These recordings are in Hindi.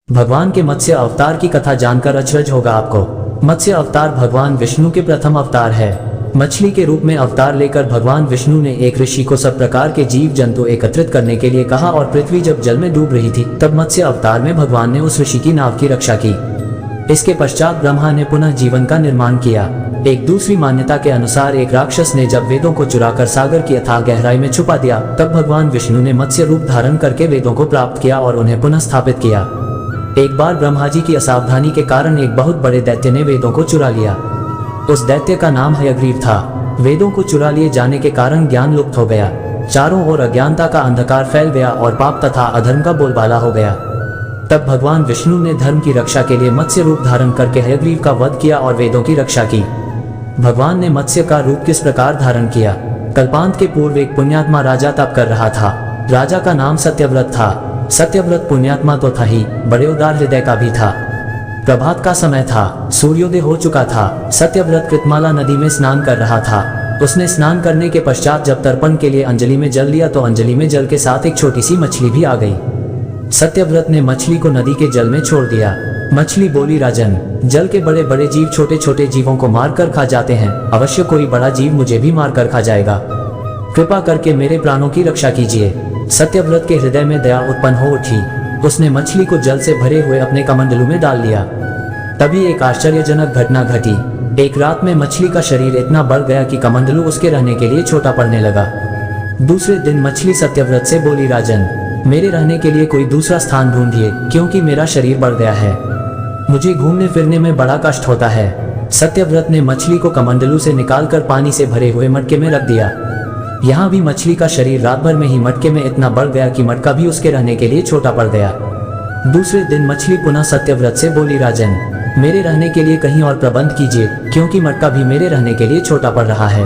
भगवान के मत्स्य अवतार की कथा जानकर अचरज होगा आपको। मत्स्य अवतार भगवान विष्णु के प्रथम अवतार है। मछली के रूप में अवतार लेकर भगवान विष्णु ने एक ऋषि को सब प्रकार के जीव जंतु एकत्रित करने के लिए कहा और पृथ्वी जब जल में डूब रही थी तब मत्स्य अवतार में भगवान ने उस ऋषि की नाव की रक्षा की। इसके पश्चात ब्रह्मा ने पुनः जीवन का निर्माण किया। एक दूसरी मान्यता के अनुसार एक राक्षस ने जब वेदों को चुराकर सागर की अथाह गहराई में छुपा दिया तब भगवान विष्णु ने मत्स्य रूप धारण करके वेदों को प्राप्त किया और उन्हें पुनः स्थापित किया। एक बार ब्रह्मा जी की असावधानी के कारण एक बहुत बड़े दैत्य ने वेदों को चुरा लिया। उस दैत्य का नाम हयग्रीव था। वेदों को चुरा लिए जाने के कारण ज्ञान लुप्त हो गया। चारों ओर अज्ञानता का अंधकार फैल गया और पाप तथा अधर्म का बोलबाला हो गया। तब भगवान विष्णु ने धर्म की रक्षा के लिए मत्स्य रूप धारण करके हयग्रीव का वध किया और वेदों की रक्षा की। भगवान ने मत्स्य का रूप किस प्रकार धारण किया? कल्पांत के पूर्व एक पुण्यात्मा राजा तप कर रहा था। राजा का नाम सत्यव्रत था। सत्यव्रत पुण्यात्मा तो था ही, बड़े उदार हृदय का भी था। प्रभात का समय था, सूर्योदय हो चुका था। सत्यव्रत कृतमाला नदी में स्नान कर रहा था। उसने स्नान करने के पश्चात जब तर्पण के लिए अंजलि में जल लिया तो अंजलि में जल के साथ एक छोटी सी मछली भी आ गई। सत्यव्रत ने मछली को नदी के जल में छोड़ दिया। मछली बोली, राजन, जल के बड़े बड़े जीव छोटे छोटे जीवों को मार कर खा जाते हैं, अवश्य कोई बड़ा जीव मुझे भी मार कर खा जाएगा। कृपा करके मेरे प्राणों की रक्षा कीजिए। सत्यव्रत के हृदय में दया उत्पन्न हो उठी। उसने मछली को जल से भरे हुए अपने कमंडलू में डाल लिया। तभी एक आश्चर्यजनक घटना घटी। एक रात में मछली का शरीर इतना बढ़ गया कि कमंडलू उसके रहने के लिए छोटा पड़ने लगा। दूसरे दिन मछली सत्यव्रत से बोली, राजन, मेरे रहने के लिए कोई दूसरा स्थान ढूंढिए, क्योंकि मेरा शरीर बढ़ गया है। मुझे घूमने फिरने में बड़ा कष्ट होता है। सत्यव्रत ने मछली को कमंडलू से निकालकर पानी से भरे हुए मटके में रख दिया। यहाँ भी मछली का शरीर रात भर में ही मटके में इतना बढ़ गया कि मटका भी उसके रहने के लिए छोटा पड़ गया। दूसरे दिन मछली पुनः सत्यव्रत से बोली, राजन, मेरे रहने के लिए कहीं और प्रबंध कीजिए, क्योंकि मटका भी मेरे रहने के लिए छोटा पड़ रहा है।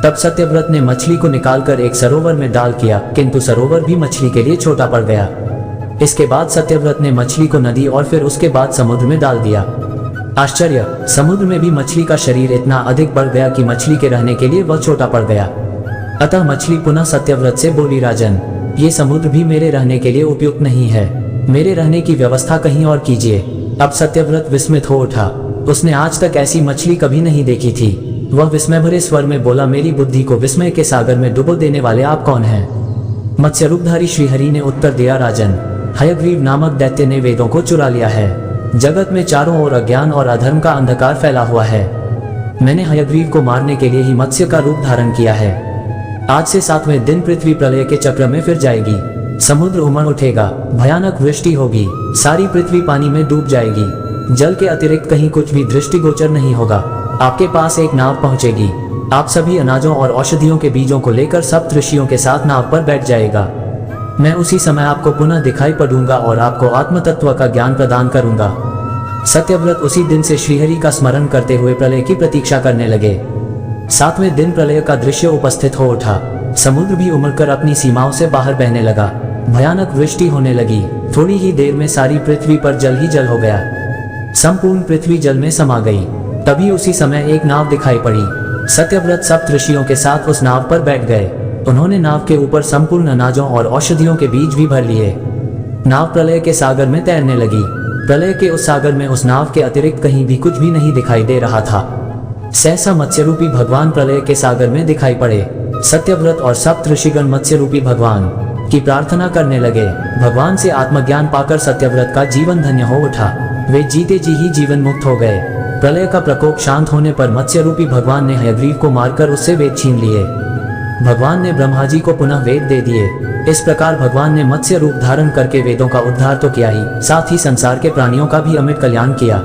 तब सत्यव्रत ने मछली को निकालकर एक सरोवर में डाल किया, किंतु सरोवर भी मछली के लिए छोटा पड़ गया। इसके बाद सत्यव्रत ने मछली को नदी और फिर उसके बाद समुद्र में डाल दिया। आश्चर्य, समुद्र में भी मछली का शरीर इतना अधिक बढ़ गया कि मछली के रहने के लिए वह छोटा पड़ गया। अतः मछली पुनः सत्यव्रत से बोली, राजन, ये समुद्र भी मेरे रहने के लिए उपयुक्त नहीं है। मेरे रहने की व्यवस्था कहीं और कीजिए। अब सत्यव्रत विस्मित हो उठा। उसने आज तक ऐसी मछली कभी नहीं देखी थी। वह विस्मय भरे स्वर में बोला, मेरी बुद्धि को विस्मय के सागर में डुबो देने वाले आप कौन हैं? मत्स्य रूपधारी श्रीहरि ने उत्तर दिया, राजन, हयग्रीव नामक दैत्य ने वेदों को चुरा लिया है। जगत में चारों ओर अज्ञान और अधर्म का अंधकार फैला हुआ है। मैंने हयग्रीव को मारने के लिए ही मत्स्य का रूप धारण किया है। आज से 7वें दिन पृथ्वी प्रलय के चक्र में फिर जाएगी। समुद्र उमड़ उठेगा, भयानक वृष्टि होगी, सारी पृथ्वी पानी में डूब जाएगी। जल के अतिरिक्त कहीं कुछ भी दृष्टिगोचर नहीं होगा। आपके पास एक नाव पहुंचेगी। आप सभी अनाजों और औषधियों के बीजों को लेकर सप्त ऋषियों के साथ नाव पर बैठ जाएगा। मैं उसी समय आपको पुनः दिखाई पड़ूंगा और आपको आत्म तत्व का ज्ञान प्रदान करूंगा। सत्यव्रत उसी दिन से श्रीहरि का स्मरण करते हुए प्रलय की प्रतीक्षा करने लगे। 7वें दिन प्रलय का दृश्य उपस्थित हो उठा। समुद्र भी उमड़कर अपनी सीमाओं से बाहर बहने लगा। भयानक वृष्टि होने लगी। थोड़ी ही देर में सारी पृथ्वी पर जल ही जल हो गया। संपूर्ण पृथ्वी जल में समा गई। तभी उसी समय एक नाव दिखाई पड़ी। सत्यव्रत सप्त ऋषियों के साथ उस नाव पर बैठ गए। उन्होंने नाव के ऊपर संपूर्ण अनाजों और औषधियों के बीज भी भर लिए। नाव प्रलय के सागर में तैरने लगी। प्रलय के उस सागर में उस नाव के अतिरिक्त कहीं भी कुछ भी नहीं दिखाई दे रहा था। सहसा मत्स्य रूपी भगवान प्रलय के सागर में दिखाई पड़े। सत्यव्रत और सप्त ऋषिगण मत्स्य रूपी भगवान की प्रार्थना करने लगे। भगवान से आत्मज्ञान पाकर सत्यव्रत का जीवन धन्य हो उठा। वे जीते जी ही जीवन मुक्त हो गए। प्रलय का प्रकोप शांत होने पर मत्स्य रूपी भगवान ने हयग्रीव को मारकर उससे वेद छीन लिए। भगवान ने ब्रह्मा जी को पुनः वेद दे दिए। इस प्रकार भगवान ने मत्स्य रूप धारण करके वेदों का उद्धार तो किया ही, साथ ही संसार के प्राणियों का भी अमिट कल्याण किया।